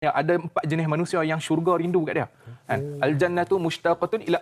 Ya, ada 4 jenis manusia yang syurga rindu kat dia. Kan? Al-jannatu mushtaqatun ila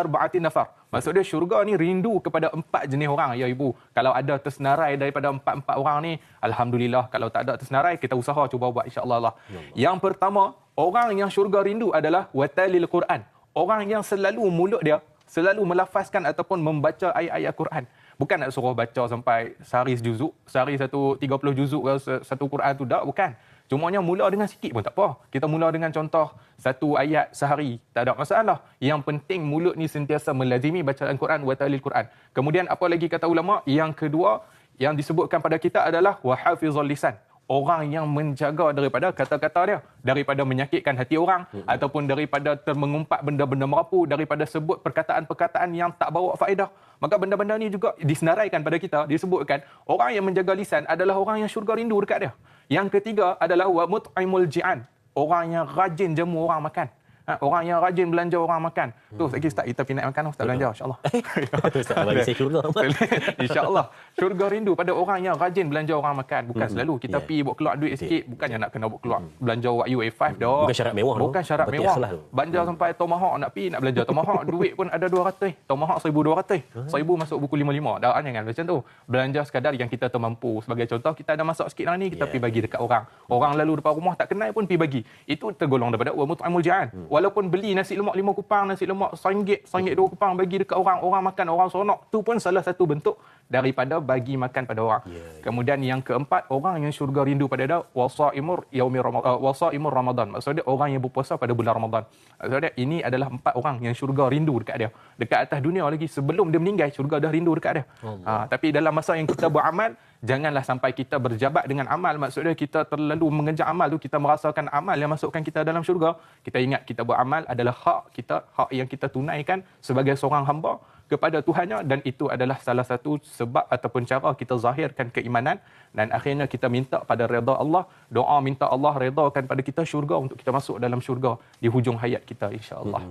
arba'ati nafar. Maksud dia syurga ni rindu kepada 4 jenis orang, ya ibu. Kalau ada tersenarai daripada 4 orang ni, alhamdulillah. Kalau tak ada tersenarai, kita usaha cuba buat insya-Allah lah. Yang pertama, orang yang syurga rindu adalah watalil Quran. Orang yang selalu mulut dia selalu melafazkan ataupun membaca ayat-ayat Quran. Bukan nak suruh baca sampai sehari sejuzuk, sehari 30 juzuk ke satu Quran tu, tak, bukan. Cumanya mula dengan sikit pun tak apa. Kita mula dengan contoh satu ayat sehari, tak ada masalah. Yang penting mulut ni sentiasa melazimi bacaan Quran wa ta'lil Quran. Kemudian apa lagi kata ulama? Yang kedua yang disebutkan pada kita adalah wa hafizul lisan. Orang yang menjaga daripada kata-kata dia, daripada menyakitkan hati orang, ataupun daripada mengumpat benda-benda merapu, daripada sebut perkataan-perkataan yang tak bawa faedah. Maka benda-benda ni juga disenaraikan pada kita, disebutkan orang yang menjaga lisan adalah orang yang syurga rindu dekat dia. Yang ketiga adalah wa mut'imul ji'an, orang yang rajin jamu orang makan. Orang yang rajin belanja orang makan. Tu lagi Ustaz, kita pergi naik makan, Ustaz belanja insya-Allah. Ustaz bagi saya syurga. Insya-Allah. Syurga rindu pada orang yang rajin belanja orang makan. Bukan selalu kita pergi buat keluar duit sikit, bukannya nak kena buat keluar belanja Wahyu A5 dah. Bukan syarat mewah. Bukan syarat mewah. Belanja sampai Tomahawk nak pergi nak belanja Tomahawk, duit pun ada 200. Tomahawk 1,200. 1,000 masuk buku 55. Dah jangan macam tu. Belanja sekadar yang kita termampu. Sebagai contoh, kita ada masak sikit hari ni, kita pergi bagi dekat orang. Orang lalu depan rumah tak kenal pun pergi bagi. Itu tergolong daripada wa mut'imul ji'an. Walaupun beli nasi lemak 5 kupang, nasi lemak RM1, RM2 kupang bagi dekat orang, orang makan, orang seronok, tu pun salah satu bentuk daripada bagi makan pada orang. Kemudian yang keempat, orang yang syurga rindu pada dia wasaimur yaumi Ramadan, wasaimur Ramadan. Maksudnya orang yang berpuasa pada bulan Ramadan. Maksudnya ini adalah 4 orang yang syurga rindu dekat dia. Dekat atas dunia lagi, sebelum dia meninggal syurga dah rindu dekat dia. Tapi dalam masa yang kita beramal, janganlah sampai kita berjabat dengan amal. Maksudnya kita terlalu mengejar amal tu, kita merasakan amal yang masukkan kita dalam syurga. Kita ingat kita beramal adalah hak kita, hak yang kita tunaikan sebagai seorang hamba kepada Tuhannya, dan itu adalah salah satu sebab ataupun cara kita zahirkan keimanan, dan akhirnya kita minta pada redha Allah, doa minta Allah redakan pada kita syurga untuk kita masuk dalam syurga di hujung hayat kita insya-Allah.